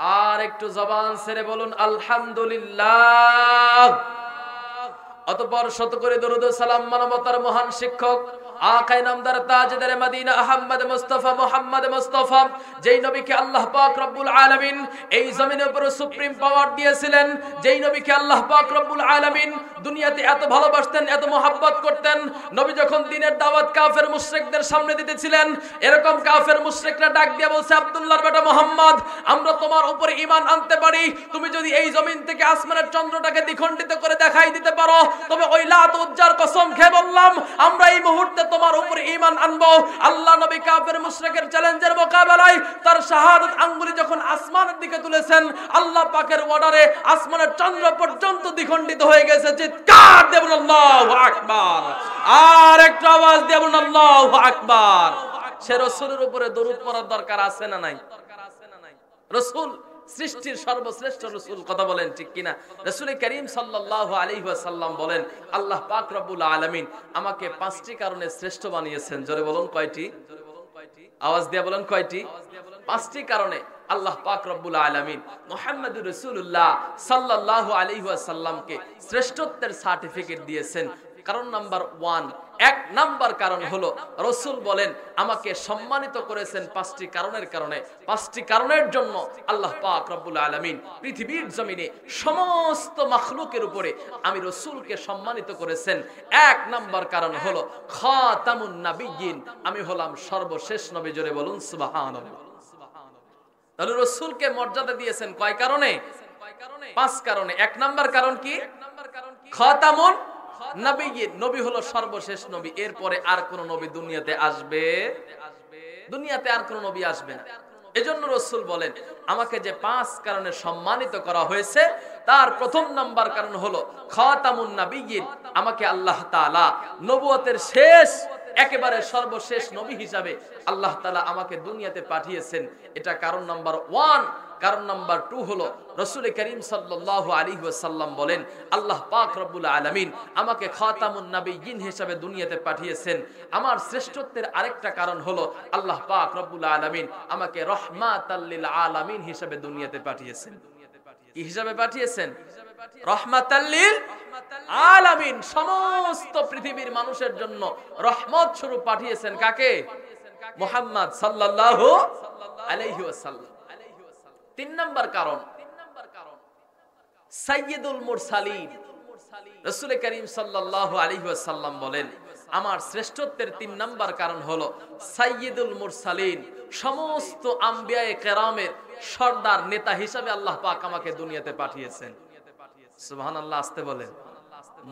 আর একটু জবান ছেড়ে বলুন আলহামদুলিল্লাহ। অতঃপর শত করে দরুদ ও সালাম মানবতার মহান শিক্ষক আকায়ে নামদার তাজদারে মদিনা আহমদ মুস্তাফা মুহাম্মদ মুস্তাফা, যেই নবীকে আল্লাহ পাক রব্বুল আলামিন এই জমিনের উপর সুপ্রিম পাওয়ার দিয়েছিলেন, যেই নবীকে আল্লাহ পাক রব্বুল আলামিন দুনিয়াতে এত ভালোবাসতেন, এত মহব্বত করতেন। নবী যখন দ্বীনের দাওয়াত কাফের মুশরিকদের সামনে দিতেছিলেন, এরকম কাফের মুশরিকরা ডাক দিয়ে বলছে, আব্দুল্লাহর বেটা মুহাম্মদ, আমরা তোমার উপরে ঈমান আনতে পারি, তুমি যদি এই জমিন থেকে আসমানের চন্দ্রটাকে দ্বিখণ্ডিত করে দেখাই দিতে পারো, তবে ওই লাত উজ্জার কসম খেয়ে বললাম আমরা এই মুহূর্তে তোমার উপরে ঈমান আনবো। আল্লাহ নবী কাফের মুশরিকের চ্যালেঞ্জের মোকাবেলায় তার শাহাদাত আঙ্গুলি যখন আসমানের দিকে তুলেছেন, আল্লাহ পাকের অর্ডারে আসমানের চন্দ্র পর্যন্ত দ্বিখণ্ডিত হয়ে গেছে। চিৎকার দিয়ে বলুন আল্লাহু আকবার। আর একটু আওয়াজ দিয়ে বলুন আল্লাহু আকবার। সে রাসূলের উপরে দরুদ পড়ার দরকার আছে না নাই? রাসূল সৃষ্টির সর্বশ্রেষ্ঠ রাসূল, কথা বলেন ঠিক কিনা? রাসূল করিম সাল্লাল্লাহু আলাইহি ওয়াসাল্লাম বলেন, আল্লাহ পাক রব্বুল আলামিন আমাকে 5টি কারণে শ্রেষ্ঠ বানিয়েছেন। জোরে বলুন কয়টি? আওয়াজ দিয়ে বলেন কয়টি? 5টি কারণে আল্লাহ পাক রব্বুল আলামিন মুহাম্মদুর রাসূলুল্লাহ সাল্লাল্লাহু আলাইহি ওয়াসাল্লামকে শ্রেষ্ঠত্বের সার্টিফিকেট দিয়েছেন। কারণ নাম্বার 1, 1 নাম্বার কারণ হলো রাসূল বলেন আমাকে সম্মানিত করেছেন 5টি কারণের কারণে। 5টি কারণের জন্য আল্লাহ পাক রব্বুল আলামিন পৃথিবীর জমিনে সমস্ত মাখলুকের উপরে আমি রাসূলকে সম্মানিত করেছেন। 1 নাম্বার কারণ হলো খাতামুন নাবিয়্যিন, আমি হলাম সর্বশেষ নবী। জোরে বলুন সুবহানাল্লাহ। তাহলে রাসূলকে মর্যাদা দিয়েছেন কয় কারণে? 5 কারণে। 1 নাম্বার কারণ কি? খাতামুন নাবিয়্যিন, নবী হলো সর্বশেষ নবী। এরপরে আর কোন নবী দুনিয়াতে আসবে? দুনিয়াতে আর কোন নবী আসবে না। এজন্য রাসূল বলেন আমাকে যে 5 কারণে সম্মানিত করা হয়েছে, তার প্রথম নাম্বার কারণ হলো খাতামুন নাবিয়্যিন, আমাকে আল্লাহ তাআলা নবুয়তের শেষ একেবারে সর্বশেষ নবী হিসাবে আল্লাহ তাআলা আমাকে দুনিয়াতে পাঠিয়েছেন। এটা কারণ নাম্বার 1। কারণ নাম্বার 2 হলো রাসূল করিম সাল্লাল্লাহু আলাইহি ওয়াসাল্লাম বলেন আল্লাহ পাক রব্বুল আলামিন আমাকে খাতামুন নাবিয়্যিন হিসেবে দুনিয়াতে পাঠিয়েছেন। আমার শ্রেষ্ঠত্বের আরেকটা কারণ হলো আল্লাহ পাক রব্বুল আলামিন আমাকে রাহমাতাল লিল আলামিন হিসেবে দুনিয়াতে পাঠিয়েছেন। কি হিসেবে পাঠিয়েছেন? রাহমাতাল লিল আলামিন, সমস্ত পৃথিবীর মানুষের জন্য রহমত স্বরূপ পাঠিয়েছেন। কাকে? মুহাম্মদ সাল্লাল্লাহু আলাইহি ওয়াসাল্লাম। 3 নাম্বার কারণ সাইয়্যিদুল মুরসালিন, রাসূল করিম সাল্লাল্লাহু আলাইহি ওয়াসাল্লাম বলেন আমার শ্রেষ্ঠত্বের 3 নাম্বার কারণ হলো সাইয়্যিদুল মুরসালিন, সমস্ত আম্বিয়ায়ে কেরামের সর্দার নেতা হিসেবে আল্লাহ পাক আমাকে দুনিয়াতে পাঠিয়েছেন। সুবহানাল্লাহ। আসতে বলেন,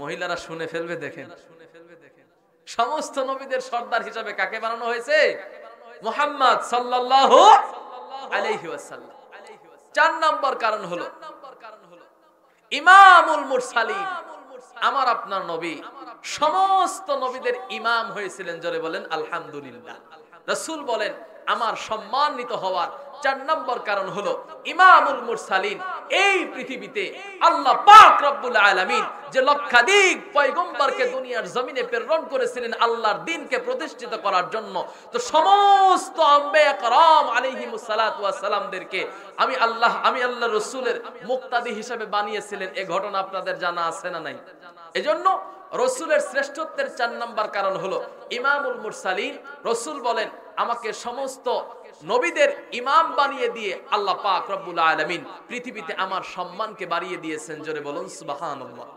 মহিলারা শুনে ফেলবে। দেখেন সমস্ত নবীদের সর্দার হিসেবে কাকে বানানো হয়েছে? মুহাম্মদ সাল্লাল্লাহু আলাইহি ওয়াসাল্লাম। 4 নম্বর কারণ হলো ইমামুল মুরসালিন, আমার আপনার নবী সমস্ত নবীদের ইমাম হয়েছিলেন। জোরে বলেন আলহামদুলিল্লাহ। রাসূল বলেন আমার সম্মানিত হওয়ার 4 নম্বর কারণ হলো ইমামুল মুরসালিন। এই পৃথিবীতে আল্লাহ পাক রব্বুল আলামিন যে লক্ষাধিক পয়গম্বরকে দুনিয়ার জমিনে প্রেরণ করেছিলেন আল্লাহর দ্বীনকে প্রতিষ্ঠিত করার জন্য, তো সমস্ত আম্বিয়া کرام আলাইহিমুস সালাতু ওয়াস সালামদেরকে আমি আল্লাহর রাসূলের মুক্তাদি হিসেবে বানিয়েছিলেন। এই ঘটনা আপনাদের জানা আছে না নাই? এজন্য রাসূলের শ্রেষ্ঠত্বের 4 নম্বর কারণ হলো ইমামুল মুরসালিন। রাসূল বলেন আমাকে সমস্ত নবীদের ইমাম বানিয়ে দিয়ে আল্লাহ পাক রব্বুল আলামিন পৃথিবীতে আমার সম্মানকে বাড়িয়ে দিয়েছেন। জোরে বলুন সুবহানাল্লাহ।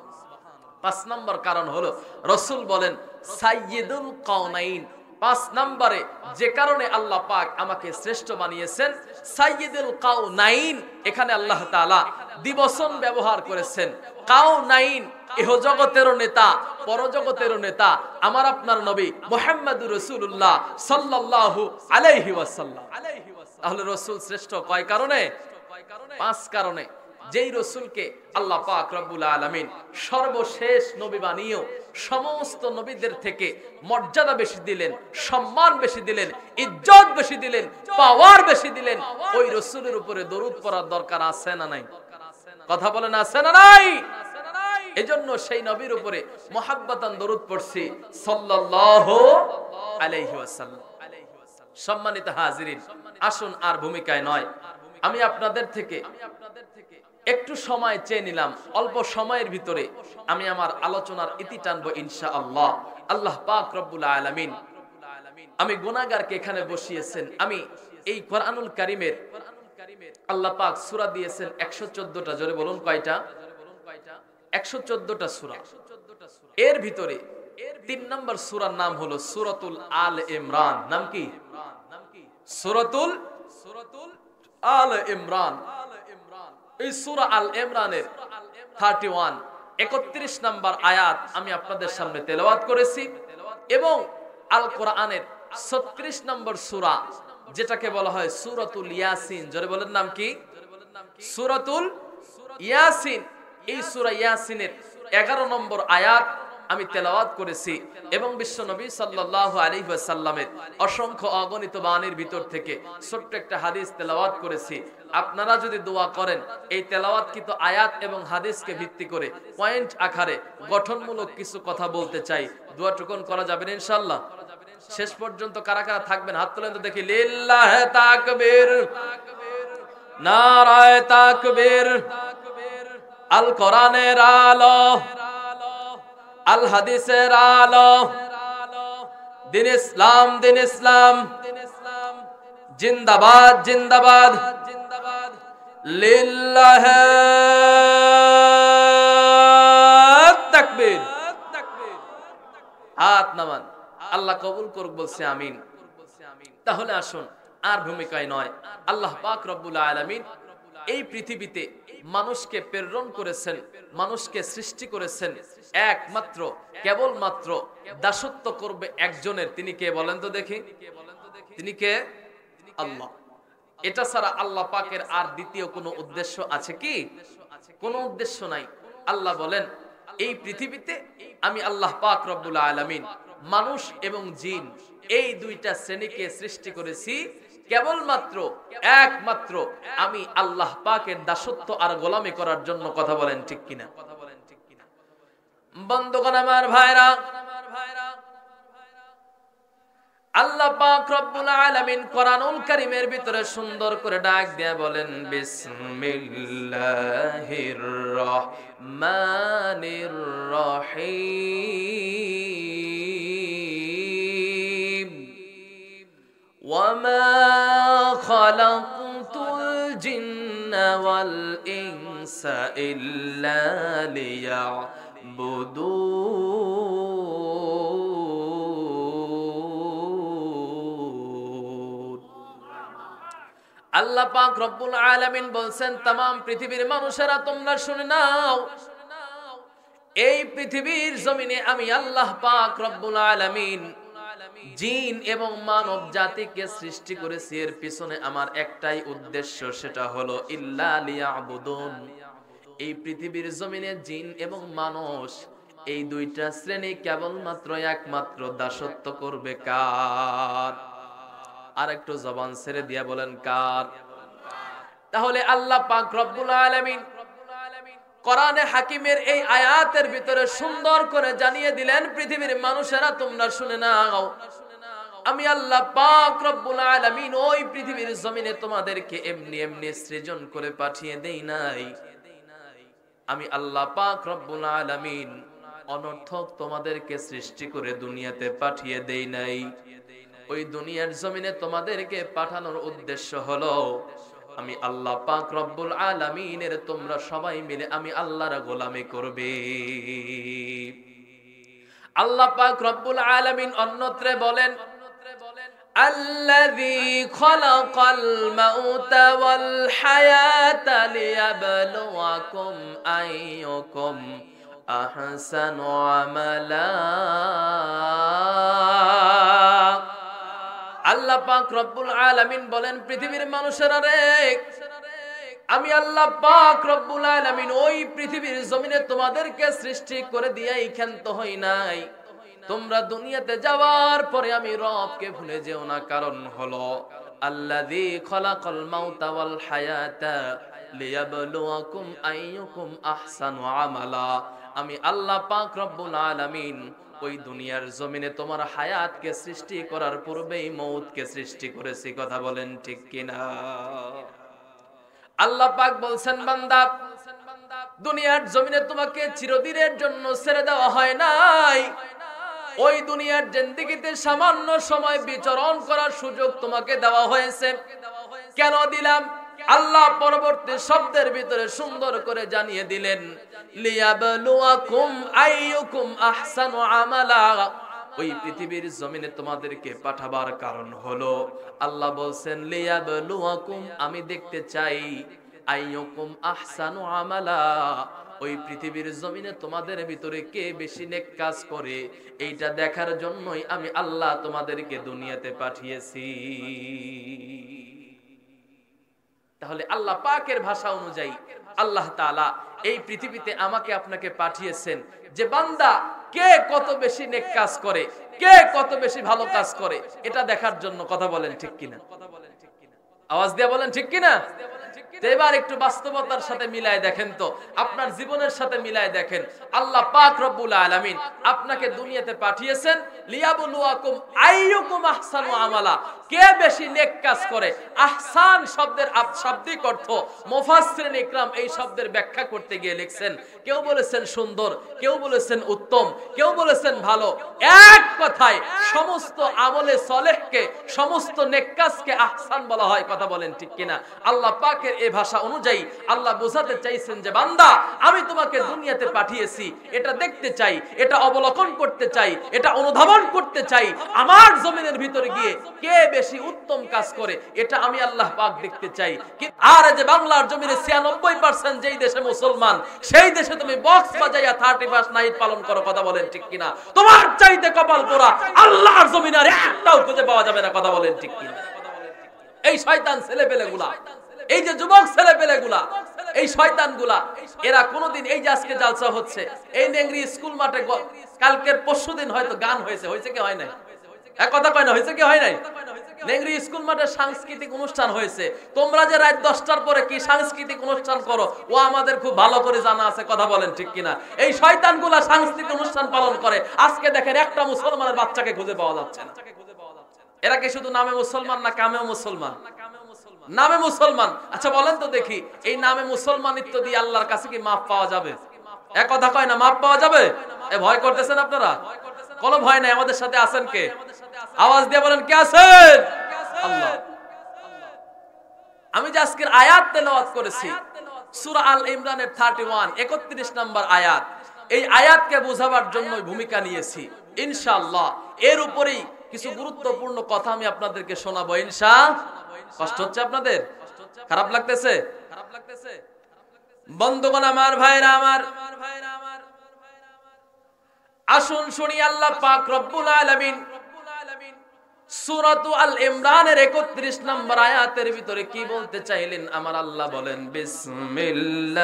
5 নম্বর কারণ হলো রাসূল বলেন সাইয়্যিদুল কাওনাইন। 5 নম্বরে যে কারণে আল্লাহ পাক আমাকে শ্রেষ্ঠ বানিয়েছেন, সাইয়্যিদুল কাওনাইন, এখানে আল্লাহ তাআলা দ্বিবচন ব্যবহার করেছেন। কাওনাইন ইহ জগতেরও নেতা, পরজগতেরও নেতা, আমার আপনার নবী মুহাম্মদুর রাসূলুল্লাহ সাল্লাল্লাহু আলাইহি ওয়াসাল্লাম। তাহলে রাসূল শ্রেষ্ঠ কয় কারণে? 5 কারণে। যেই রাসূলকে আল্লাহ পাক রব্বুল আলামিন সর্বশেষ নবী বানিয়েও সমস্ত নবীদের থেকে মর্যাদা বেশি দিলেন, সম্মান বেশি দিলেন, ইজ্জত বেশি দিলেন, পাওয়ার বেশি দিলেন, ওই রাসূলের উপরে দরুদ পড়ার দরকার আছে না নাই? কথা বলেন আছে না নাই? এজন্য সেই নবীর উপরে মুহাব্বতান দরুদ পড়ছি সাল্লাল্লাহু আলাইহি ওয়াসাল্লাম। সম্মানিত হাজিরিন, আসুন আর ভূমিকায় নয়, আমি আপনাদের থেকে একটু সময় চেয়ে নিলাম, অল্প সময়ের ভিতরে আমি আমার আলোচনার ইতি টানবো ইনশাআল্লাহ। আল্লাহ পাক রব্বুল আলামিন আমি গুনাহগারকে এখানে বসিয়েছেন। আমি এই কোরআনুল কারীমের আল্লাহ পাক সূরা দিয়েছেন 114টা। জোরে বলুন কয়টা? 114টা সূরা। এর ভিতরে 3 নম্বর সূরার নাম হলো সূরাতুল আল ইমরান। নাম কি? সূরাতুল আল ইমরান। এই সূরা আল ইমরানের 31 নম্বর আয়াত আমি আপনাদের সামনে তেলাওয়াত করেছি এবং আল কোরআনের 36 নম্বর সূরা যেটাকে বলা হয় সূরাতুল ইয়াসিন। জোরে বলেন নাম কি? সূরাতুল ইয়াসিন। এই সূরা ইয়াসিনের 11 নম্বর আয়াত আমি তেলাওয়াত করেছি এবং বিশ্ব নবী সাল্লাল্লাহু আলাইহি ওয়াসাল্লামের অসংখ্য অগণিত বাণীর ভিতর থেকে ছোট্ট একটা হাদিস তেলাওয়াত করেছি। আপনারা যদি দোয়া করেন এই তেলাওয়াতকৃত আয়াত এবং হাদিসকে ভিত্তি করে পয়েন্ট আকারে গঠনমূলক কিছু কথা বলতে চাই। দোয়া টুকুন করা যাবে না ইনশাআল্লাহ? শেষ পর্যন্ত কারা কারা থাকবেন হাত তুলেন তো দেখি। লিল্লাহি তাকবীর, নারায়ে তাকবীর। আল কোরআনের আলো, আল হাদিসের আলো, দিন ইসলাম, দিন ইসলাম জিন্দাবাদ, জিন্দাবাদ। লিল্লাহি তাকবীর। হাত নামান, আল্লাহ কবুল করুক বলছে আমিন। তাহলে আসুন আর ভূমিকায় নয়, আল্লাহ পাক রব্বুল আলামিন এই পৃথিবীতে মানুষকে প্রেরণ করেছেন, মানুষকে সৃষ্টি করেছেন একমাত্র কেবলমাত্র দাসত্ব করবে একজনের। তিনি কে বলেন তো দেখি? তিনি কে? আল্লাহ। এটা ছাড়া আল্লাহ পাকের আর দ্বিতীয় কোনো উদ্দেশ্য আছে কি? কোনো উদ্দেশ্য নাই। আল্লাহ বলেন এই পৃথিবীতে আমি আল্লাহ পাক রব্বুল আলামিন মানুষ এবং জিন এই দুইটা শ্রেণীকে সৃষ্টি করেছি কেবলমাত্র একমাত্র আমি আল্লাহ পাকের দাসত্ব আর গোলামি করার জন্য। কথা বলেন ঠিক কিনা? বন্ধুগণ আমার, ভাইরা, আল্লাহ পাক রব্বুল আলামিন কোরআনুল কারীমের ভিতরে সুন্দর করে ডাক দিয়ে বলেন বিসমিল্লাহির রহমানির রহিম ওয়ামা খালাকতুল জিন্না ওয়াল ইনসা ইল্লা লিয়াবুদুন। আল্লাহ পাক রব্বুল আলামিন বলছেন तमाम পৃথিবীর মানুষেরা তোমরা শুনে নাও, এই পৃথিবীর জমিনে আমি আল্লাহ পাক রব্বুল আলামিন জিন এবং মানব জাতিকে সৃষ্টি করেছি। এর পিছনে আমার একটাই উদ্দেশ্য, সেটা হলো ইল্লা লিয়াবুদুন। এই পৃথিবীর জমিনে জিন এবং মানুষ এই দুইটা শ্রেণী কেবলমাত্র একমাত্র দাসত্ব করবে কার? আর একটু জবান ছেড়ে দিয়ে বলেন কার? তাহলে আল্লাহ পাক রব্বুল আলামিন কোরআনে হাকিমের এই আয়াতের ভিতরে সুন্দর করে জানিয়ে দিলেন পৃথিবীর মানুষেরা তোমরা শুনে নাও, আমি আল্লাহ পাক রব্বুল আলামিন ওই পৃথিবীর জমিনে তোমাদেরকে এমনি এমনি সৃজন করে পাঠিয়ে দেই নাই। আমি আল্লাহ পাক রব্বুল আলামিন অনর্থক তোমাদেরকে সৃষ্টি করে দুনিয়াতে পাঠিয়ে দেই নাই। ওই দুনিয়ার জমিনে তোমাদেরকে পাঠানোর উদ্দেশ্য হলো আমি আল্লাহ পাক রব্বুল আলামিনের তোমরা সবাই মিলে আমি আল্লাহর গোলামি করবে। আল্লাহ পাক রব্বুল আলামিন অন্যত্রে বলেন আল্লাযী খালাকাল মাউতা ওয়াল হায়াতা লিয়াবলুয়াকুম আইয়ুকুম আহসানু আমালা। আল্লাহ পাক রব্বুল আলামিন বলেন পৃথিবীর মানুষেরা রে, আমি আল্লাহ পাক রব্বুল আলামিন ওই পৃথিবীর জমিনে তোমাদেরকে সৃষ্টি করে দিয়ে ক্ষান্ত হই নাই। তোমরা দুনিয়াতে যাওয়ার পরে আমি রবকে ভুলে যেও না, কারণ হলো আল্লাযী খালাকাল মাউতা ওয়াল হায়াতা লিয়াবলুয়াকুম আইয়ুকুম আহসানু আমালা। আমি আল্লাহ পাক রব্বুল আলামিন ওই দুনিয়ার জমিনে তোমার হায়াতকে সৃষ্টি করার পূর্বেই মৌতকে সৃষ্টি করেছি। কথা বলেন ঠিক কিনা? আল্লাহ পাক বলছেন বান্দা দুনিয়ার জমিনে তোমাকে চিরদিনের জন্য ছেড়ে দেওয়া হয় নাই, ওই দুনিয়ার জিন্দেগিতে সামান্য সময় বিচরণ করার সুযোগ তোমাকে দেওয়া হয়েছে। কেন দিলাম? আল্লাহ পরবর্তী শব্দের ভিতরে সুন্দর করে জানিয়ে দিলেন, লিয়াবলুয়াকুম আইয়ুকুম আহসানু আমালা। ওই পৃথিবীর জমিনে তোমাদেরকে পাঠাবার কারণ হলো, আল্লাহ বলছেন লিয়াবলুয়াকুম, আমি দেখতে চাই আইয়ুকুম আহসানু আমালা, ওই পৃথিবীর জমিনে তোমাদের ভিতরে কে বেশি নেক কাজ করে, এইটা দেখার জন্যই আমি আল্লাহ তোমাদেরকে দুনিয়াতে পাঠিয়েছি। তাহলে আল্লাহ পাকের ভাষা অনুযায়ী আল্লাহ তাআলা এই পৃথিবীতে আমাকে আপনাকে পাঠিয়েছেন যে বান্দা কে কত বেশি নেক কাজ করে, কে কত বেশি ভালো কাজ করে, এটা দেখার জন্য। কথা বলেন ঠিক কিনা? আওয়াজ দিয়ে বলেন ঠিক কিনা? এবার একটু বাস্তবতার সাথে মিলায় দেখেন তো, আপনার জীবনের সাথে মিলায় দেখেন। আল্লাহ পাক রব্বুল আলামিন আপনাকে দুনিয়াতে পাঠিয়েছেন লিয়াবলুয়াকুম আইয়ুকুম আহসানু আমালা, কে বেশি নেক কাজ করে। আহসান শব্দের শাব্দিক অর্থ মুফাসসিরিন ইকরাম এই শব্দের ব্যাখ্যা করতে গিয়ে লিখছেন, কেউ বলেছেন সুন্দর, কেউ বলেছেন উত্তম, কেউ বলেছেন ভালো। এক কথায় সমস্ত আমলে সলেহকে, সমস্ত নেক কাজকে আহসান বলা হয়। কথা বলেন ঠিক কিনা? আল্লাহ পাকের এই ভাষা অনুযায়ী আল্লাহ বোঝাতে চাইছেন যে বান্দা আমি তোমাকে দুনিয়াতে পাঠিয়েছি, এটা দেখতে চাই, এটা অবলোকন করতে চাই, এটা অনুধাবন করতে চাই, আমার জমিনের ভিতরে গিয়ে কে বেশি উত্তম কাজ করে, এটা আমি আল্লাহ পাক দেখতে চাই। আর যে বাংলার জমিনে 96% যেই দেশে মুসলমান, সেই দেশে তুমি বক্স বাজাইয়া 31 নাইট পালন করো। কথা বলেন ঠিক কিনা? তোমার চাইতে কপাল পোড়া আল্লাহর জমিনে আর একটাও খুঁজে পাওয়া যাবে না। কথা বলেন ঠিক কিনা? এই শয়তান ছেলেপেলেগুলা, এই যে যুবক ছেলেপেলেগুলা, এই শয়তানগুলা, এরা কোনোদিন, এই যে আজকে জালসা হচ্ছে এই নেংরি স্কুল মাঠে, কালকের পরশুদিন হয়তো গান হয়েছে, হয়েছে কি হয় নাই? এক কথা কয় না, হয়েছে কি হয় নাই? নেংরি স্কুল মাঠে সাংস্কৃতিক অনুষ্ঠান হয়েছে। তোমরা যে রাত 10টার পরে কি সাংস্কৃতিক অনুষ্ঠান করো, ও আমাদের খুব ভালো করে জানা আছে। কথা বলেন ঠিক কিনা? এই শয়তানগুলা সাংস্কৃতিক অনুষ্ঠান পালন করে। আজকে দেখেন একটা মুসলমানের বাচ্চাকে খুঁজে পাওয়া যাচ্ছে না। এরা কি শুধু নামে মুসলমান না কামেও মুসলমান? নামে মুসলমান। আচ্ছা বলেন তো দেখি, এই নামে মুসলমানিত্ব দিয়ে আল্লাহর কাছে কি মাফ পাওয়া যাবে? এক কথা কয় না, মাফ পাওয়া যাবে? এ ভয় করতেছেন আপনারা? কোনো ভয় নাই। আমাদের সাথে আছেন কে? আওয়াজ দিয়ে বলেন কে আছেন? আল্লাহ। আমি যে আজকের আয়াত তেলাওয়াত করেছি সূরা আল ইমরানের 31 নম্বর আয়াত, এই আয়াতকে বোঝাবার জন্য ভূমিকা নিয়েছি ইনশাআল্লাহ। এর উপরেই কিছু গুরুত্বপূর্ণ কথা আমি আপনাদেরকে শোনাবো ইনশাআল্লাহ। কষ্ট হচ্ছে আপনাদের? খারাপ লাগতেছে? বন্ধুগণ আমার, ভাইরা আমার, আসুন শুনি আল্লাহ পাক রব্বুল আলামিন সূরাতু আল ইমরানের 31 নম্বর আয়াতের ভিতরে কি বলতে চাইলেন। আমার আল্লাহ বলেন, বিসমিল্লাহির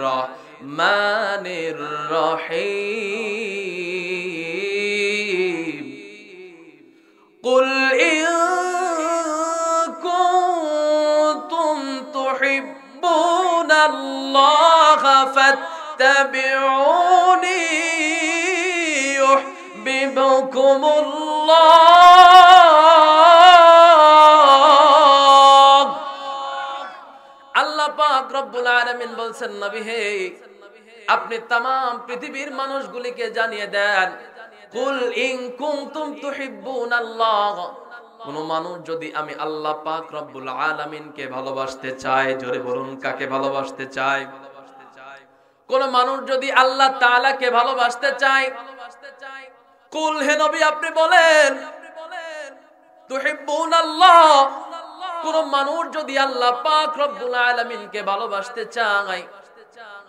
রহমানির রহিম, কুল ইন কুনতুম তুহিব্বুনাল্লাহা ফাত্তাবিউনি ইউহিব্বুকুমুল্লাহ। আল্লাহ পাক রব্বুল আলামিন বলছেন, নবী হে, আপনি तमाम পৃথিবীর মানুষগুলিকে জানিয়ে দেন, কুল ইন কুনতুম তুহিব্বুনাল্লাহ, কোন মানুষ যদি আমি আল্লাহ পাক রব্বুল আলামিনকে ভালোবাসতে চায়, জোরে বলুন কাকে ভালোবাসতে চায়? কোন মানুষ যদি আল্লাহ তাআলাকে ভালোবাসতে চায়, কুল হে নবী আপনি বলেন, তুহিব্বুনাল্লাহ, কোন মানুষ যদি আল্লাহ পাক রব্বুল আলামিনকে ভালোবাসতে চায়,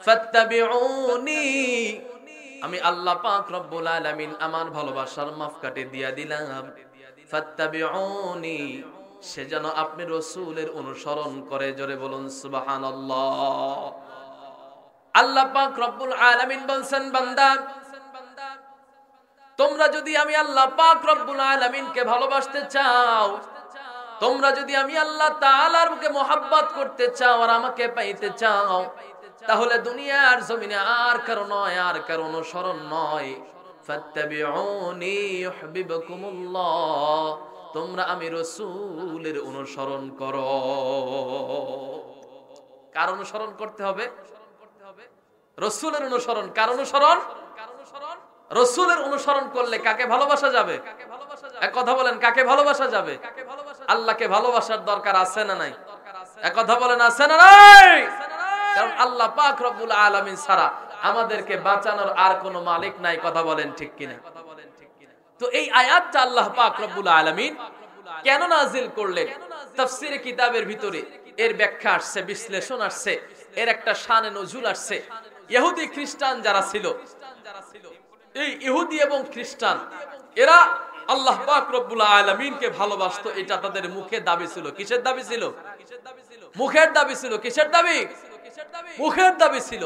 ফাত্তাবিউনি, আমি আল্লাহ পাক রব্বুল আলামিন আমার ভালোবাসার মাপকাঠি দিয়া দিলাম। ফাত্তাবিউনি, সে যেন আপনি রাসূলের অনুসরণ করে। জোরে বলুন সুবহানাল্লাহ। আল্লাহ পাক রব্বুল আলামিন বলছেন, বান্দা তোমরা যদি আমি আল্লাহ পাক রব্বুল আলামিনকে ভালোবাসতে চাও, তোমরা যদি আমি আল্লাহ তাআলাকে মুহাব্বত করতে চাও আর আমাকে পাইতে চাও, তাহলে দুনিয়ার জমিনে আর কারো নয়, আর কারো অনুসরণ নয়। ফাত্তাবিউনি ইউহিব্বুকুমুল্লাহ, তোমরা আমি রাসূলের অনুসরণ করো। কার অনুসরণ করতে হবে? রাসূলের অনুসরণ। কার অনুসরণ? রাসূলের অনুসরণ করলে কাকে ভালোবাসা যাবে? এক কথা বলেন, কাকে ভালোবাসা যাবে? আল্লাহকে ভালোবাসার দরকার আছে না নাই? এক কথা বলেন, আছে না নাই? কারণ আল্লাহ পাক রব্বুল আলামিন ছাড়া আমাদেরকে বাঁচানোর আর কোনো মালিক নাই। কথা বলেন ঠিক কিনা? তো এই আয়াতটা আল্লাহ পাক রব্বুল আলামিন কেন নাজিল করলেন? তাফসীরে কিতাবের ভিতরে এর ব্যাখ্যা আসছে, বিশ্লেষণ আসছে, এর একটা শানে নজুল আসছে। ইহুদি খ্রিস্টান যারা ছিল, এই ইহুদি এবং খ্রিস্টান এরা আল্লাহ পাক রব্বুল আলামিনকে ভালোবাসতো, এটা তাদের মুখে দাবি ছিল। কিসের দাবি ছিল? মুখের দাবি ছিল। কিসের দাবি? মুখের দাবি ছিল।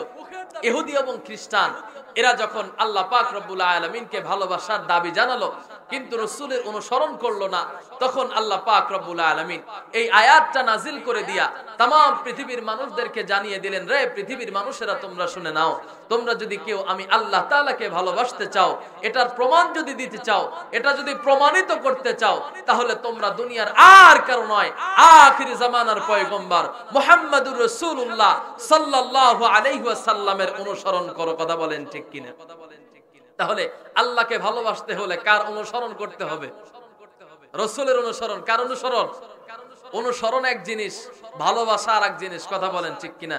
ইহুদি এবং খ্রিস্টান এরা যখন আল্লাহ পাক রব্বুল আলামিনকে ভালোবাসার দাবি জানালো কিন্তু রাসূলের অনুসরণ করলো না, তখন আল্লাহ পাক রব্বুল আলামিন এই আয়াতটা নাজিল করে দিয়া तमाम পৃথিবীর মানুষদেরকে জানিয়ে দিলেন, রে পৃথিবীর মানুষেরা তোমরা শুনে নাও, তোমরা যদি কেউ আমি আল্লাহ তাআলাকে ভালোবাসতে চাও, এটার প্রমাণ যদি দিতে চাও, এটা যদি প্রমাণিত করতে চাও, তাহলে তোমরা দুনিয়ার আর কারো নয়, আখির জামানার পয়গম্বর মুহাম্মদুর রাসূলুল্লাহ সাল্লাল্লাহু আলাইহি ওয়াসাল্লামের অনুসরণ করো। কথা বলেন ঠিক কিনা? তাহলে আল্লাহকে ভালোবাসতে হলে কার অনুসরণ করতে হবে? রাসূলের অনুসরণ। কার অনুসরণ? অনুসরণ এক জিনিস, ভালোবাসা আর এক জিনিস। কথা বলেন ঠিক কিনা?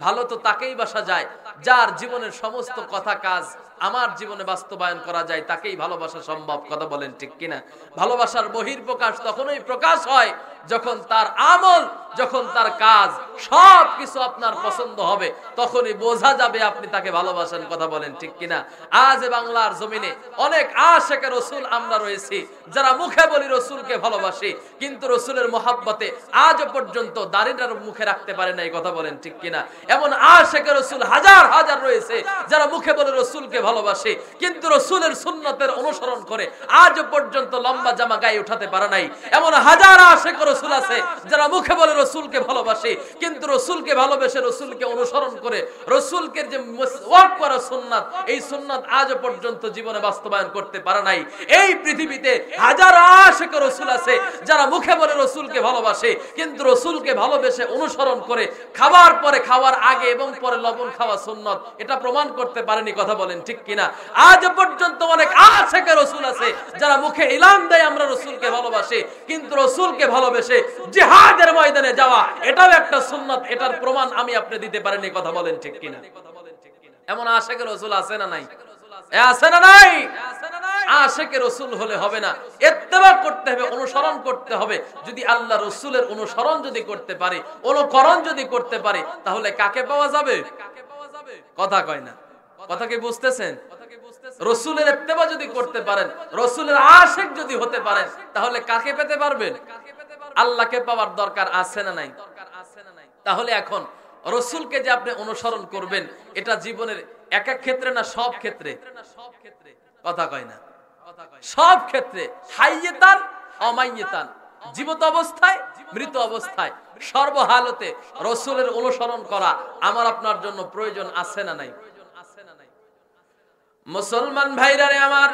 ভালো তো তাকেই বাসা যায় যার জীবনের সমস্ত কথা কাজ আমার জীবনে বাস্তবায়ন করা যায়, তাকেই ভালোবাসা সম্ভব। কথা বলেন ঠিক কিনা? ভালোবাসার বহির্প্রকাশ তখনই প্রকাশ হয় যখন তার আমল, যখন তার কাজ সবকিছু আপনার পছন্দ হবে, তখনই বোঝা যাবে আপনি তাকে ভালোবাসেন। কথা বলেন ঠিক কিনা? আজ বাংলার জমিনে অনেক আশিকে রাসূল আমরা রয়েছি যারা মুখে বলি রাসূলকে ভালোবাসি, কিন্তু রাসূলের মহব্বতে আজ পর্যন্ত দাড়িটার মুখে রাখতে পারে নাই। কথা বলেন ঠিক কিনা? এমন আশিকে রাসূল হাজার হাজার রয়েছে যারা মুখে বলে রাসূলকে ভালোবাসে, কিন্তু রাসূলের সুন্নতের অনুসরণ করে আজ পর্যন্ত লম্বা জামা গায়ে উঠাতে পারে নাই। এমন হাজার আশিক রাসূল আছে যারা মুখে বলে রাসূলকে ভালোবাসে, কিন্তু রাসূলকে ভালোবেসে রাসূলকে অনুসরণ করে রাসূলকে যে ওয়াক করা সুন্নাত, এই সুন্নাত আজ পর্যন্ত জীবনে বাস্তবায়ন করতে পারে নাই। এই পৃথিবীতে হাজার আশিক রাসূল আছে যারা মুখে বলে রাসূলকে ভালোবাসে, কিন্তু রাসূলকে ভালোবেসে অনুসরণ করে খাবার পরে, খাওয়ার আগে এবং পরে লবণ খাওয়া সুন্নাত, এটা প্রমাণ করতে পারেনি। কথা বলেন ঠিক কিনা? আজ পর্যন্ত অনেক আশিক রাসূল আছে যারা মুখে ইলান দেয় আমরা রাসূলকে ভালোবাসি, কিন্তু রাসূলকে ভালোবেসে জিহাদের ময়দানে যাওয়া এটাও একটা সুন্নাত, এটার প্রমাণ আমি আপনি দিতে পারিনি। কথা বলেন ঠিক কিনা? এমন আশিক রাসূল আছে না নাই? আছে না নাই? আশিক রাসূল হলে হবে না, ইত্তেবা করতে হবে, অনুসরণ করতে হবে। যদি আল্লাহ রাসূলের অনুসরণ যদি করতে পারে, অনুকরণ যদি করতে পারে, তাহলে কাকে পাওয়া যাবে? কথা কয় না। কথা কি বুঝতেছেন? রাসূলের ইত্তেবা যদি করতে পারেন, রাসূলের আশিক যদি হতে পারেন, তাহলে কাকে পেতে পারবেন? আল্লাহকে পাওয়ার দরকার আছে না নাই? তাহলে এখন রাসূলকে যে আপনি অনুসরণ করবেন, এটা জীবনের এক এক ক্ষেত্রে না সব ক্ষেত্রে? কথা কয় না। সব ক্ষেত্রে, হাইয়াতান অমাইয়াতান, জীবিত অবস্থায়, মৃত অবস্থায়, সর্বহালতে রাসূলের অনুসরণ করা আমার আপনার জন্য প্রয়োজন আছে না নাই? মুসলমান ভাইরা রে আমার,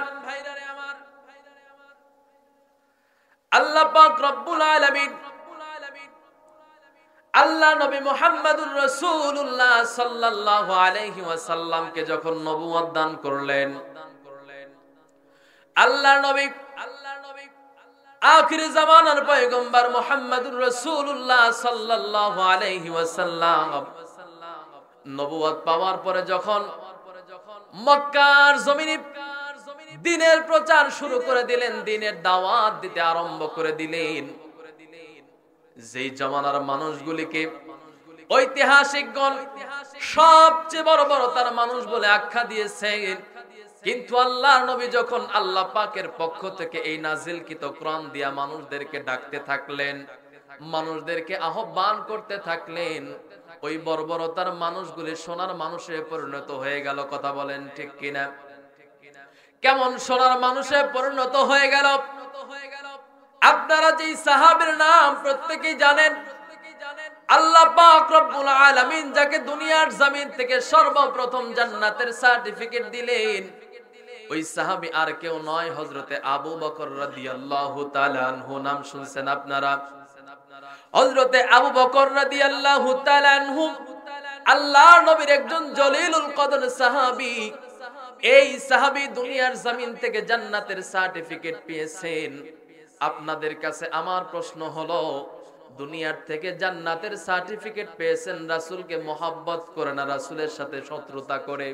আল্লাহ পাক রব্বুল আলামিন আল্লাহ নবী মুহাম্মদুর রাসূলুল্লাহ সাল্লাল্লাহু আলাইহি ওয়াসাল্লামকে যখন নবুয়ত দান করলেন, আল্লাহ নবী আখির জামানার পয়গম্বর মুহাম্মদুর রাসূলুল্লাহ সাল্লাল্লাহু আলাইহি ওয়াসাল্লাম নবুয়ত পাওয়ার পরে যখন মক্কার জমিনে দ্বীনের প্রচার শুরু করে দিলেন, দ্বীনের দাওয়াত দিতে আরম্ভ করে দিলেন, যেই জামানার মানুষগুলিকে ঐতিহাসিকগণ সবচেয়ে বড় বড় তার মানুষ বলে আখ্যা দিয়েছেন, কিন্তু আল্লাহর নবী যখন আল্লাহ পাকের পক্ষ থেকে এই নাজিলকৃত কোরআন দিয়া মানুষদেরকে ডাকতে থাকলেন, মানুষদেরকে আহ্বান করতে থাকলেন, ওই বর্বরতার মানুষগুলি সোনার মানুষে পরিণত হয়ে গেল। কথা বলেন ঠিক কিনা? কেমন সোনার মানুষে পরিণত হয়ে গেল? আপনারা যে সাহাবীর নাম প্রত্যেকেই জানেন, আল্লাহ পাক রব্বুল আলামিন যাকে দুনিয়ার জমিন থেকে সর্বপ্রথম জান্নাতের সার্টিফিকেট দিলেন, ওই সাহাবী আর কেউ নয়, হযরতে আবু বকর রাদিয়াল্লাহু তাআলা আনহু। নাম শুনছেন আপনারা? হযরতে আবু বকর রাদিয়াল্লাহু তাআলা আনহু আল্লাহর নবীর একজন জলিলুল কদর সাহাবী। এই সাহাবী দুনিয়ার জমিন থেকে জান্নাতের সার্টিফিকেট পেয়েছেন। আপনাদের কাছে আমার প্রশ্ন হলো, দুনিয়ার থেকে জান্নাতের সার্টিফিকেট পেয়েছেন, রাসূলকে মহব্বত করে না রাসূলের সাথে শত্রুতা করে?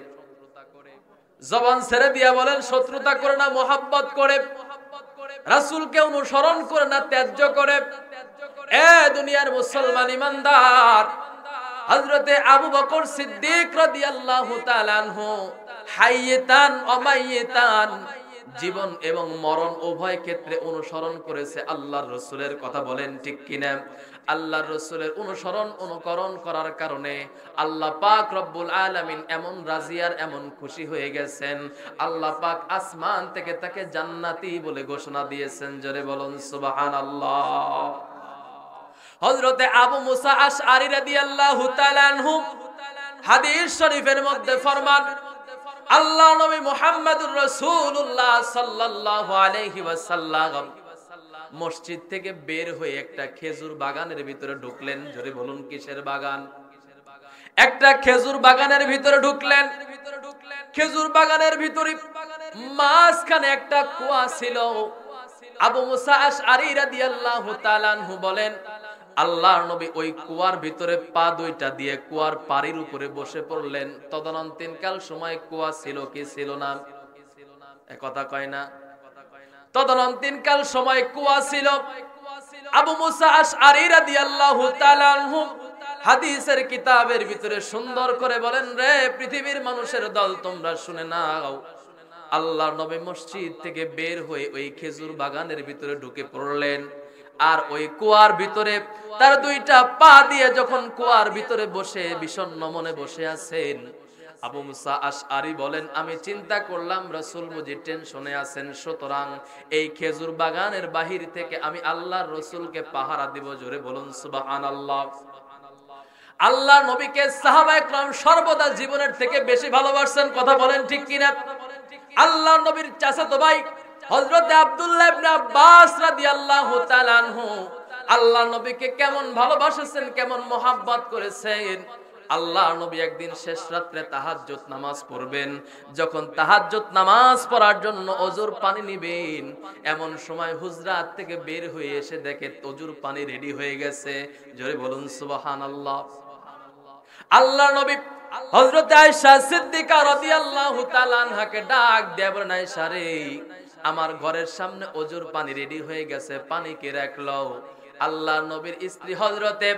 জবান ছেড়ে দিয়া বলেন, শত্রুতা করে না মহব্বত করে? রাসূলকে অনুসরণ করে না ত্যায্য করে? এ দুনিয়ার মুসলমান ইমানদার, হযরতে আবু বকর সিদ্দিক রাদিয়াল্লাহু তাআলা আনহু হাইয়াতান ওয়া মাইয়াতান, জীবন এবং মরণ উভয় ক্ষেত্রে অনুসরণ করেছে আল্লাহর রাসূলের। কথা বলেন ঠিক কিনা? আল্লাহর রাসূলের অনুকরণ করার কারণে আল্লাহ পাক রব্বুল আলামিন এমন রাজি আর এমন খুশি হয়ে গেছেন, আল্লাহ পাক আসমান থেকে তাকে জান্নাতি বলে ঘোষণা দিয়েছেন। জোরে বলুন সুবহানাল্লাহ। হযরতে আবু মুসা আশআরী রাদিয়াল্লাহু তাআলা আনহু হাদিস শরীফের মধ্যে ফরমান, আল্লাহ নবী মুহাম্মদুর রাসূলুল্লাহ সাল্লাল্লাহু আলাইহি ওয়াসাল্লাম মসজিদ থেকে বের হয়ে একটা খেজুর বাগানের ভিতরে ঢুকলেন। জোরে বলুন কিসের বাগান? একটা খেজুর বাগানের ভিতরে ঢুকলেন। খেজুর বাগানের ভিতরে মাঝখানে একটা কুয়া ছিল। আবু মুসা আশআরী রাদিয়াল্লাহু তাআলা আনহু বলেন, আল্লাহর নবী ওই কুয়ার ভিতরে পা দুইটা দিয়ে কুয়ার পাড়ির উপরে বসে পড়লেন। তদনন্তিনকাল সময় কুয়া ছিল কি ছিল না? কথা কয় না? তদনন্তিনকাল সময় কুয়া ছিল। আবু মুসা আশআরী রাদিয়াল্লাহু তাআলা আনহু হাদিসের কিতাবের ভিতরে সুন্দর করে বলেন, রে পৃথিবীর মানুষের দল, তোমরা শুনে নাও, আল্লাহর নবী মসজিদ থেকে বের হয়ে ওই খেজুর বাগানের ভিতরে ঢুকে পড়লেন। আর ওই কুয়ার ভিতরে তার দুইটা পা দিয়ে যখন কুয়ার ভিতরে বসে বিষণ্ণ মনে বসে আছেন, আবু মুসা আশআরী বলেন, আমি চিন্তা করলাম রাসূল বুঝি টেনশনে আছেন, সুতরাং এই খেজুর বাগানের বাহির থেকে আমি আল্লাহর রাসূলকে পাহারা দিব। জোরে বলুন সুবহানাল্লাহ। আল্লাহর নবীকে সাহাবায়ে কেরাম সর্বদা জীবনের থেকে বেশি ভালোবাসেন। কথা বলেন ঠিক কিনা? আল্লাহর নবীর চাচাতো ভাই হযরত আব্দুল্লাহ ইবনে আব্বাস রাদিয়াল্লাহু তাআলা আনহু আল্লাহর নবীকে কেমন ভালোবাসেছেন, কেমন মহব্বত করেছেন। আল্লাহর নবী একদিন শেষ রাত্রে তাহাজ্জুদ নামাজ পড়বেন। যখন তাহাজ্জুদ নামাজ পড়ার জন্য ওযুর পানি নিবেন, এমন সময় হুজরাত থেকে বের হয়ে এসে দেখে ওযুর পানি রেডি হয়ে গেছে। জোরে বলুন সুবহানাল্লাহ। আল্লাহর নবী হযরত আয়েশা সিদ্দিকা রাদিয়াল্লাহু তাআলা আনহাকে ডাক দিয়ে বলেন, আয়েশা রে, আমার ঘরের সামনে ওযুর পানি রেডি হয়ে গেছে, পানি কে রাখলো? আল্লাহর নবীর স্ত্রী হযরতে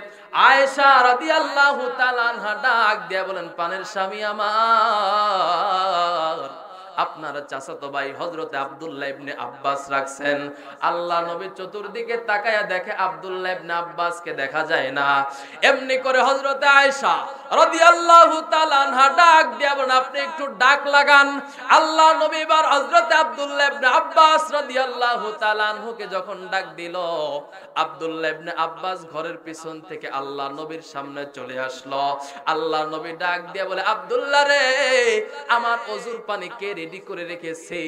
আয়েশা রাদিয়াল্লাহু তাআলা আনহা ডাক দিয়ে বলেন, পানের স্বামী আমার, আপনার চাচাতো ভাই হযরতে আব্দুল্লাহ ইবনে আব্বাস রাখছেন। আল্লাহ নবী চতুর্দিকে তাকায়া দেখে আব্দুল্লাহ ইবনে আব্বাসকে দেখা যায় না। এমনি করে হযরতে আয়েশা রাদিয়াল্লাহু তাআলা আনহা ডাক দিয়া বলেন, আপনি একটু ডাক লাগান। আল্লাহ নবী এবার হযরতে আব্দুল্লাহ ইবনে আব্বাস রাদিয়াল্লাহু তাআলা আনহুকে যখন ডাক দিল, আব্দুল্লাহ ইবনে আব্বাস ঘরের পিছন থেকে আল্লাহ নবীর সামনে চলে আসলো। আল্লাহ নবী ডাক দিয়া বলে, আব্দুল্লাহ রে, আমার ওযুর পানি কে রেডি করে রেখেছে?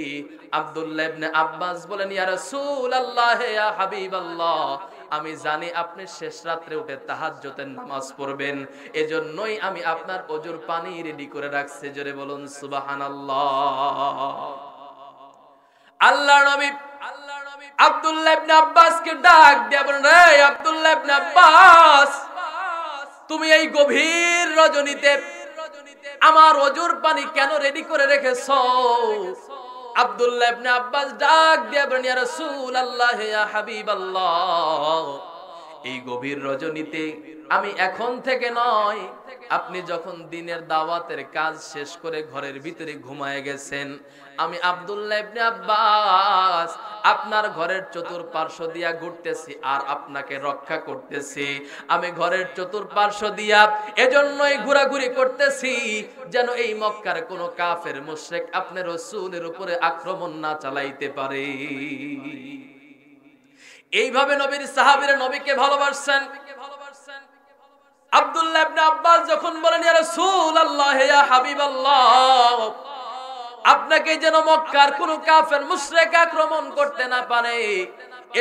আব্দুল্লাহ ইবনে আব্বাস বলেন, ইয়া রাসূলুল্লাহ, ইয়া হাবিবাল্লাহ, আমি জানি আপনি শেষ রাত্রে উঠে তাহাজ্জুদের নামাজ পড়বেন, এজন্যই আমি আপনার ওযুর পানি রেডি করে রাখছি। জোরে বলুন সুবহানাল্লাহ। আল্লাহর নবী আব্দুল্লাহ ইবনে আব্বাসকে ডাক দিয়ে বলেন, রে আব্দুল্লাহ ইবনে আব্বাস, তুমি এই গভীর রজনীতে আমার ওযুর পানি কেন রেডি করে রেখেছো? আব্দুল্লাহ ইবনে আব্বাস ডাক দিয়ে বলেন, ইয়া রাসূলুল্লাহ, ইয়া হাবিবাল্লাহ, এই গভীর রজনীতে আমি এখন থেকে নয়, আপনি যখন দিনের দাওয়াতের কাজ শেষ করে ঘরের ভিতরে ঘুমায়ে গেছেন, আমি আব্দুল্লাহ ইবনে আব্বাস আপনার ঘরের চতুর্পার্শ্ব দিয়া ঘুরতেছি আর আপনাকে রক্ষা করতেছি। আমি ঘরের চতুর্পার্শ্ব দিয়া এজন্যই ঘোরাঘুরি করতেছি যেন এই মক্কার কোন কাফের মুশরিক আপনার রাসূলের উপরে আক্রমণ না চালাইতে পারে। এইভাবে নবীর সাহাবীরা নবীকে ভালোবাসেন। আব্দুল্লাহ ইবনে আব্বাস যখন বলেন, ইয়া রাসূলুল্লাহ, ইয়া হাবিবাল্লাহ, আপনাকে যেন মক্কার কোন কাফের মুশরিক আক্রমণ করতে না পারে,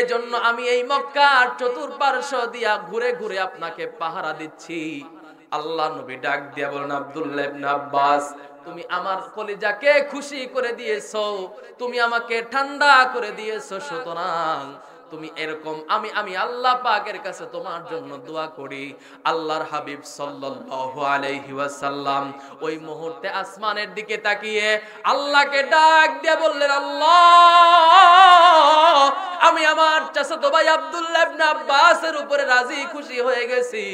এজন্য আমি এই মক্কার চতুর্পার্শ্ব দিয়া ঘুরে ঘুরে আপনাকে পাহারা দিচ্ছি। আল্লাহ নবী ডাক দিয়া বলেন, আব্দুল্লাহ ইবনে আব্বাস, তুমি আমার কলিজাকে খুশি করে দিয়েছো, তুমি আমাকে ঠান্ডা করে দিয়েছো, সুতরাং তুমি এরকম আমি আল্লাহ পাকের কাছে তোমার জন্য দোয়া করি। আল্লাহর হাবিব সাল্লাল্লাহু আলাইহি ওয়াসাল্লাম ওই মুহূর্তে আসমানের দিকে তাকিয়ে আল্লাহকে ডাক দিয়ে বললেন, আল্লাহ, আমি আমার চাচাতো ভাই আব্দুল্লাহ ইবনে আব্বাসের উপরে রাজি খুশি হয়ে গেছি,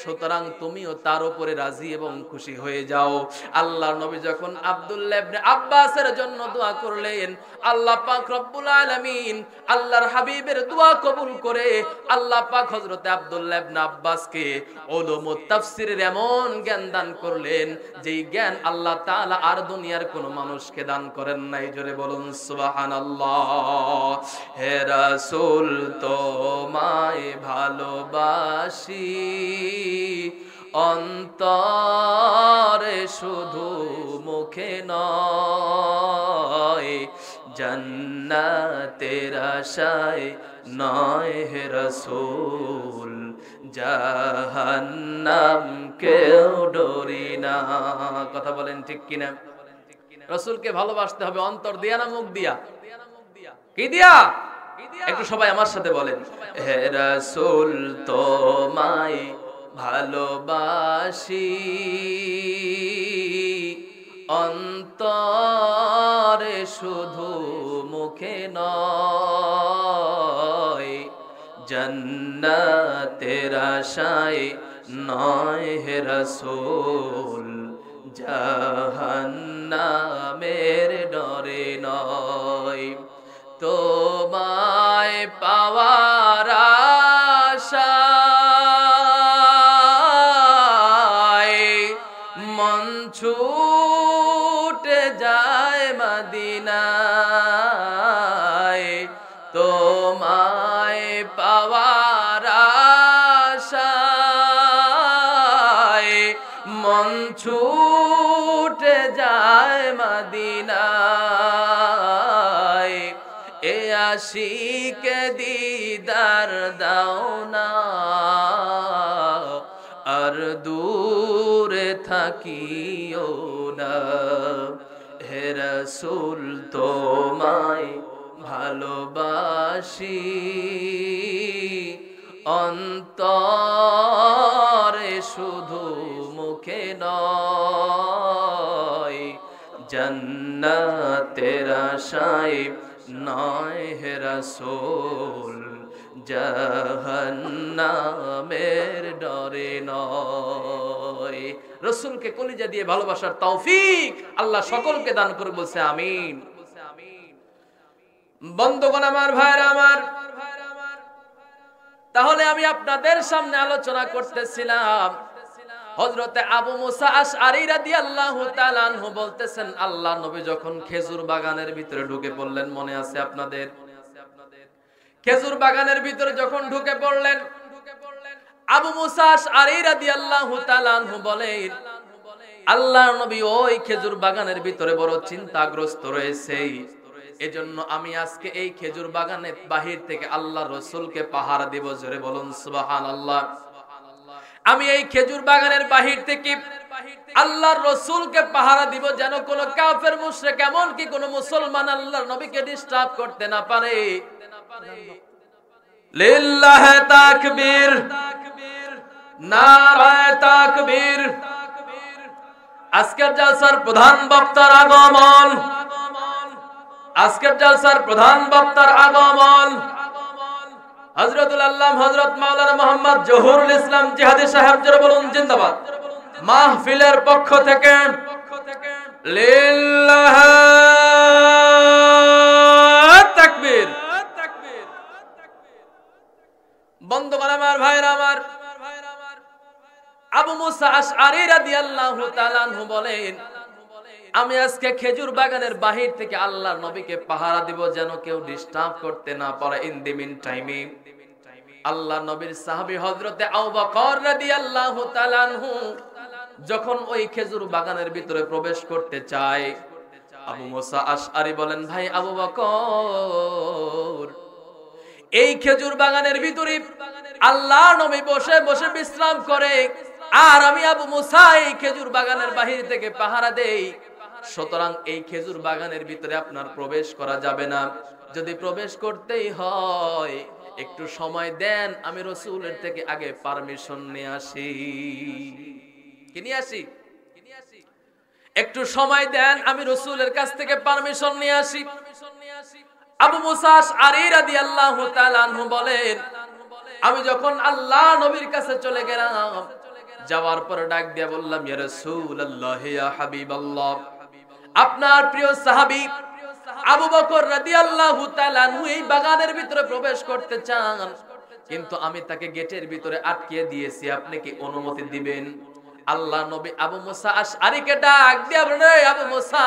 সুতরাং তুমিও তার উপরে রাজি এবং খুশি হয়ে যাও। আল্লাহর নবী যখন আব্দুল্লাহ ইবনে আব্বাসের জন্য দোয়া করলেন, আল্লাহ পাক রব্বুল আলামিন আল্লাহর হাবিবের দোয়া কবুল করে আল্লাহ পাক হযরতে আব্দুল্লাহ ইবনে আব্বাসকে উলুমুত তাফসীরের এমন জ্ঞান দান করলেন, যেই জ্ঞান আল্লাহ তাআলা আর দুনিয়ার কোন মানুষকে দান করেন নাই। জোরে বলুন সুবহানাল্লাহ। হে রাসূল, তোমায় ভালোবাসি, অন্তরে শুধু মুখে নয়, জান্নাতের আশায় নয় হে রাসূল, জাহান্নাম কেউ ডরি না। কথা বলেন ঠিক কিনা? রাসূলকে ভালোবাসতে হবে অন্তর দিয়া না মুখ দিয়া? কি দিয়া? একটু সবাই আমার সাথে বলেন, হে রাসূল, তোমায় ভালোবাসি, অন্তরে শুধু মুখে নয়, জান্নাতের আশায় নয় হে রাসূল, জাহান্নামের ডরে নয়। তোমায় পাওয়ার আশায় মন ছুটে যায় মদিনায়, তোমায় পাওয়ার আশায় মন ছুটে যায় মদিনায়, এ আশিকে দিদার দাও না, আর দূরে থাকিও না। হে রাসূল, তোমায় ভালোবাসি, অন্তরে শুধু মুখে নয়, জান্নাতের আশায় নয় হে রাসূল, জাহান্নামের ডরে নয়। রাসূলকে কলিজা দিয়ে ভালোবাসার তৌফিক আল্লাহ সকলকে দান করে, বলছে আমিন। বন্ধুগণ আমার, ভাইরা আমার, তাহলে আমি আপনাদের সামনে আলোচনা করতেছিলাম, হযরতে আবু মুসা আশআরী রাদিয়াল্লাহু তাআলা আনহু বলতেছেন, আল্লাহ নবী যখন খেজুর বাগানের ভিতরে ঢুকে পড়লেন, মনে আছে আপনাদের? খেজুর বাগানের ভিতরে যখন ঢুকে পড়লেন, আবু মুসা আশআরী রাদিয়াল্লাহু তাআলা আনহু বলেন, আল্লাহর নবী ওই খেজুর বাগানের ভিতরে বড় চিন্তাগ্রস্ত রয়েছে, এজন্য আমি আজকে এই খেজুর বাগানের বাহির থেকে আল্লাহর রাসূলকে পাহারা দেব। জোরে বলুন সুবহানাল্লাহ। আমি এই খেজুর বাগানের বাহির থেকে আল্লাহর রাসূলকে পাহারা দিব, যেন কোন কাফের মুশরিক এমনকি কোন মুসলমান আল্লাহর নবীকে ডিস্টার্ব করতে না পারে। লিল্লাহি তাকবীর, নারায়ে তাকবীর। আজকের জলসার প্রধান বক্তার আগমন, আজকের জলসার প্রধান বক্তার আগমন হযরতুল আল্লাহ হযরত মাওলানা মুহাম্মদ জহুরুল ইসলাম জিহাদি সাহেব। জোরে বলুন জিন্দাবাদ। মাহফিলের পক্ষ থেকে লিল্লাহি তাকবীর। বন্ধুগণ আমার, ভাইরা আমার, আবু মুসা আশআরী রাদিয়াল্লাহু তাআলা আনহু বলেন, আমি আজকে খেজুর বাগানের বাহির থেকে আল্লাহর নবীকে পাহারা দিব, যেন কেউ ডিস্টার্ব করতে না পারে। ইন দি মিন টাইমে আল্লাহর নবীর সাহাবী হযরতে আবু বকর রাদিয়াল্লাহু তাআলা আনহু যখন ওই খেজুর বাগানের ভিতরে প্রবেশ করতে চায়, আবু মুসা আশআরী বলেন, ভাই আবু বকর, এই খেজুর বাগানের ভিতরে আল্লাহর নবী বসে বসে বিশ্রাম করে, আর আমি আবু মুসা এই খেজুর বাগানের বাহির থেকে পাহারা দেই, সুতরাং এই খেজুর বাগানের ভিতরে আপনার প্রবেশ করা যাবে না। যদি প্রবেশ করতেই হয় একটু সময় দেন, আমি রাসূলের থেকে আগে পারমিশন নিয়ে আসি। কি নিয়ে আসি? একটু সময় দেন, আমি রাসূলের কাছ থেকে পারমিশন নিয়ে আসি। আবু মুসা আশআরী রাদিয়াল্লাহু তাআলা আনহু বলেন, আমি যখন আল্লাহ নবীর কাছে চলে গেলাম, যাওয়ার পর ডাক দিয়ে বললাম, ইয়া রাসূলুল্লাহ, ইয়া হাবিবাল্লাহ, আপনার প্রিয় সাহাবী আবু বকর রাদিয়াল্লাহু তাআলা আনহু এই বাগানের ভিতরে প্রবেশ করতে চান, কিন্তু আমি তাকে গেটের ভিতরে আটকিয়ে দিয়েছি, আপনি কি অনুমতি দিবেন? আল্লাহ নবী আবু মুসা আশআরীকে ডাক দিয়ে বলেন, আবু মুসা,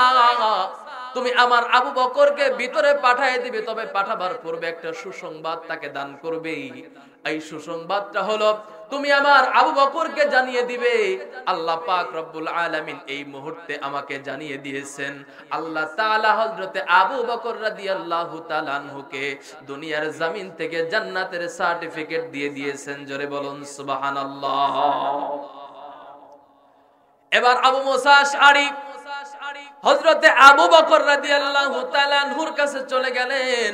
তুমি আমার আবু বকরকে ভিতরে পাঠিয়ে দিবে, তবে পাঠাবার পূর্বে একটা সুসংবাদ তাকে দান করবে। এই সুসংবাদটা হলো, তুমি আমার আবু বকরকে জানিয়ে দিবে, আল্লাহ পাক রব্বুল আলামিন এই মুহূর্তে আমাকে জানিয়ে দিয়েছেন, আল্লাহ তাআলা হযরতে আবু বকর রাদিয়াল্লাহু তাআলা আনহুকে দুনিয়ার জমিন থেকে জান্নাতের সার্টিফিকেট দিয়ে দিয়েছেন। জোরে বলুন সুবহানাল্লাহ। এবার আবু মুসা আশআরী হযরতে আবু বকর রাদিয়াল্লাহু তাআলা আনহুর কাছে চলে গেলেন।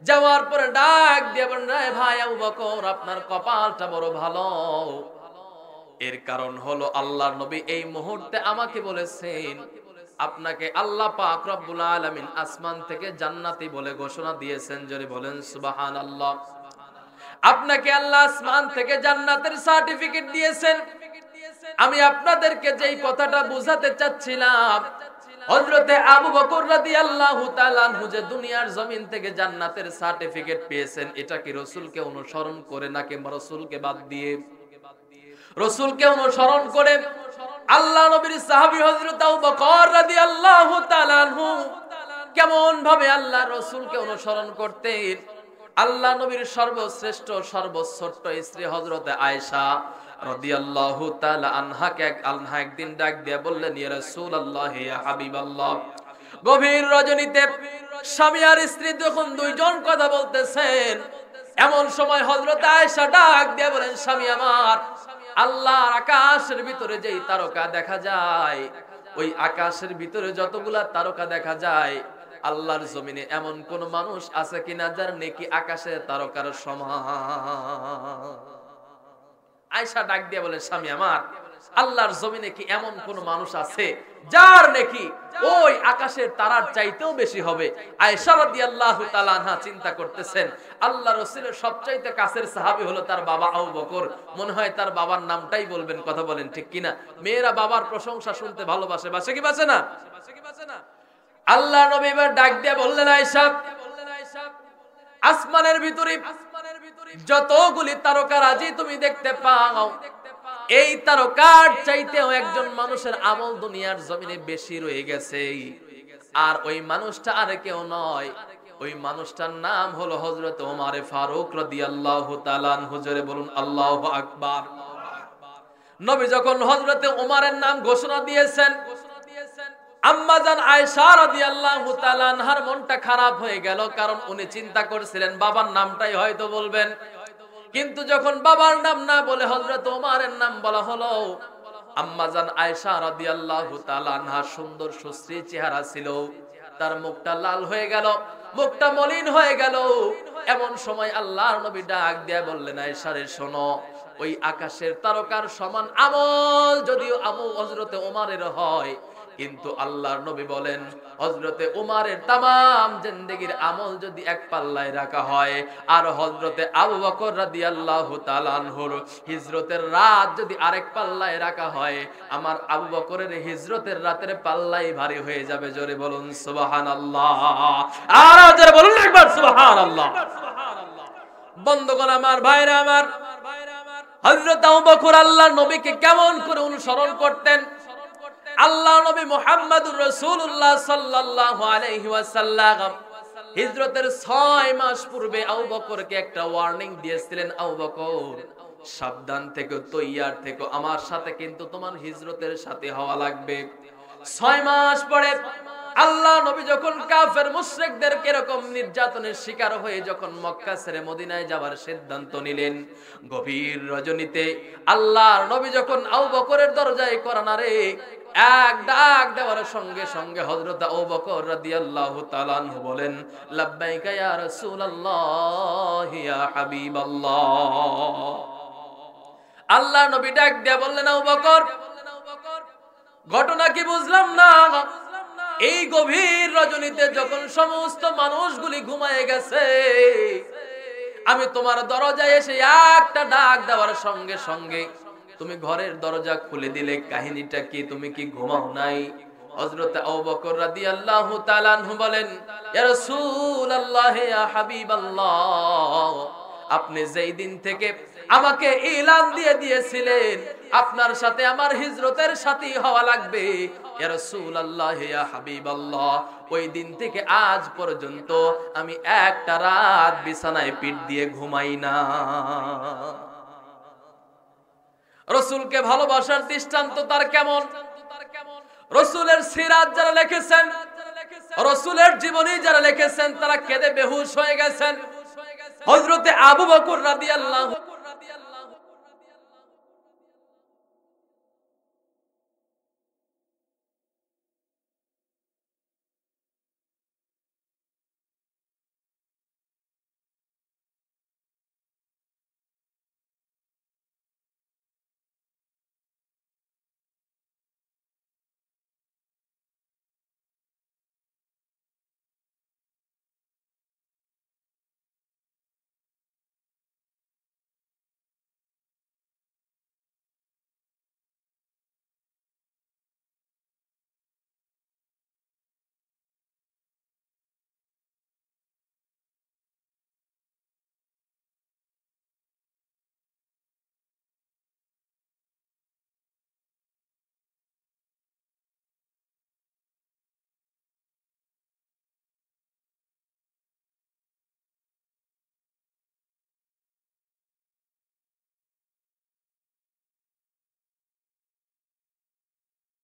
যাওয়ার পরে ডাক দিয়ে বললেন, ভাই আবু বকর, আপনার কপালটা বড় ভালো। এর কারণ হলো আল্লাহর নবী এই মুহূর্তে আমাকে বলেছেন, আপনাকে আল্লাহ পাক রব্বুল আলামিন আসমান থেকে জান্নাতি বলে ঘোষণা দিয়েছেন। জোরে বলেন সুবহানাল্লাহ। আপনাকে আল্লাহ আসমান থেকে জান্নাতের সার্টিফিকেট দিয়েছেন। আমি আপনাদেরকে যেই কথাটা বুঝাতে চাচ্ছিলাম, হযরতে আবু বকর রাদিয়াল্লাহু তাআলা আনহু যে দুনিয়ার জমিন থেকে জান্নাতের সার্টিফিকেট পেয়েছেন, এটা কি রাসূলকে অনুসরণ করে নাকি রাসূলকে বাদ দিয়ে? রাসূলকে অনুসরণ করে আল্লাহ নবীর সাহাবী হযরত আবু বকর রাদিয়াল্লাহু তাআলা আনহু কেমন ভাবে আল্লাহ রাসূলকে অনুসরণ করতেন। আল্লাহ নবীর সর্বশ্রেষ্ঠ সর্বছোট্ট স্ত্রী হযরতে আয়েশা রাদিয়াল্লাহু তাআলা আনহাকে একদিন ডাক দিয়ে বললেন, ইয়া রাসূলুল্লাহ, ইয়া হাবিবাল্লাহ, গভীর রজনীতে স্বামী আর স্ত্রী যখন দুইজন কথা বলতেছেন, এমন সময় হযরত আয়েশা ডাক দিয়ে বলেন, স্বামী আমার, আল্লাহর আকাশের ভিতরে যেই তারকা দেখা যায়, ওই আকাশের ভিতরে যতগুলা তারকা দেখা যায়, আল্লাহর জমিনে এমন কোন মানুষ আছে কিনা যার নেকি আকাশের তারকার সমান? আয়েশা ডাক দিয়ে বলে, স্বামী আমার, আল্লাহর জমিনে কি এমন কোন মানুষ আছে যার নেকি ওই আকাশের তারার চাইতেও বেশি হবে? আয়েশা রাদিয়াল্লাহু তাআলা আনহা চিন্তা করতেছেন, আল্লাহর রাসূলের সবচাইতে কাছের সাহাবী হলো তার বাবা আবু বকর, মনে হয় তার বাবার নামটাই বলবেন। কথা বলেন ঠিক কিনা? মেয়েরা বাবার প্রশংসা শুনতে ভালোবাসে, বাসে কি বাসে না? আল্লাহ নবী এবার ডাক দিয়ে বললেন, আয়েশা, আসমানের ভিতরে যতগুলি তারকারাজি তুমি দেখতে পাও, এই তারকার চাইতেও একজন মানুষের আমল দুনিয়ার জমিনে বেশি রয়ে গেছে, আর ওই মানুষটা আর কেউ নয়, ওই মানুষটার নাম হলো হযরত ওমর ফারুক রাদিয়াল্লাহু তাআলা আনহু। জোরে বলুন আল্লাহু আকবার। নবী যখন হযরত ওমরের নাম ঘোষণা দিয়েছেন, আম্মা জান আয়েশা রাদিয়াল্লাহু তাআলা আনহার মনটা খারাপ হয়ে গেল, কারণ উনি চিন্তা করছিলেন বাবার নামটাই হয়তো বলবেন, কিন্তু যখন বাবার নাম না বলে হযরত ওমরের নাম বলা হলো, আম্মা জান আয়েশা রাদিয়াল্লাহু তাআলা আনহা সুন্দর সুশ্রী চেহারা ছিল, তার মুখটা লাল হয়ে গেল, মুখটা মলিন হয়ে গেল। এমন সময় আল্লাহর নবী ডাক দিয়ে বললেন, আয়েশা রে শোনো, ওই আকাশের তারকার সমান আমল যদিও হযরতে ওমরের হয়, কিন্তু আল্লাহর নবী বলেন, হযরতে ওমরের তামাম জিন্দেগীর আমল যদি এক পাল্লায় রাখা হয়, আর হযরতে আবু বকর রাদিয়াল্লাহু তাআলা আনহুর হিজরতের রাত যদি আরেক পাল্লায় রাখা হয়, আমার আবু বকরের হিজরতের রাতের পাল্লাই ভারী হয়ে যাবে। জোরে বলুন সুবহানাল্লাহ। আর জোরে বলুন একবার সুবহানাল্লাহ। বন্ধুগণ আমার, ভাইরা আমার, হযরত আবু বকর আল্লাহর নবীকে কেমন করে অনুসরণ করতেন। আল্লাহ নবী মুহাম্মদুর রাসূলুল্লাহ সাল্লাল্লাহু আলাইহি ওয়াসাল্লাম হিজরতের 6 মাস পূর্বে আবু বকরকে একটা ওয়ার্নিং দিয়েছিলেন, আবু বকর সাবধান থেকো, তৈয়ার থেকো, আমার সাথে কিন্তু তোমার হিজরতের সাথে হওয়া লাগবে। 6 মাস পরে আল্লাহ নবী যখন কাফের মুশরিকদের এরকম নির্যাতনের শিকার হয়ে যখন মক্কা ছেড়ে মদিনায় যাওয়ার সিদ্ধান্ত নিলেন, গভীর রজনীতে আল্লাহর নবী যখন আবু বকরের দরজায় কড়া নাড়ে, এক ডাক দেওয়ার সঙ্গে সঙ্গে হযরত আবু বকর রাদিয়াল্লাহু তাআলা আনহু বলেন, লাব্বাইকা ইয়া রাসূলুল্লাহ ইয়া হাবিবাল্লাহ। আল্লাহ নবী ডাক দিয়ে বললেন, আবু বকর, ঘটনা কি বুঝলাম না। এই গভীর রজনীতে যখন সমস্ত মানুষগুলি ঘুমায়ে গেছে, আমি তোমার দরজায় এসে একটা ডাক দেওয়ার সঙ্গে সঙ্গে তুমি ঘরের দরজা খুলে দিলে, কাহিনীটা কি? তুমি কি ঘুমাও নাই? হযরত আবু বকর রাদিয়াল্লাহু তাআলা আনহু বলেন, ইয়া রাসূলুল্লাহ ইয়া হাবিবাল্লাহ, আপনি যেই দিন থেকে আমাকে এলান দিয়ে দিয়েছিলেন আপনার সাথে আমার হিজরতের সাথী হওয়া লাগবে, ইয়া রাসূলুল্লাহ ইয়া হাবিবাল্লাহ, ওই দিন থেকে আজ পর্যন্ত আমি একটা রাত বিছানায় পিঠ দিয়ে ঘুমাই না। রাসূলকে ভালোবাসার দৃষ্টান্ত তার কেমন? রাসূলের সিরাত যারা লিখেছেন, রাসূলের জীবনী যারা লিখেছেন, তারা কেঁদে বেহুশ হয়ে গেছেন। হযরতে আবু বকর রাদিয়াল্লাহু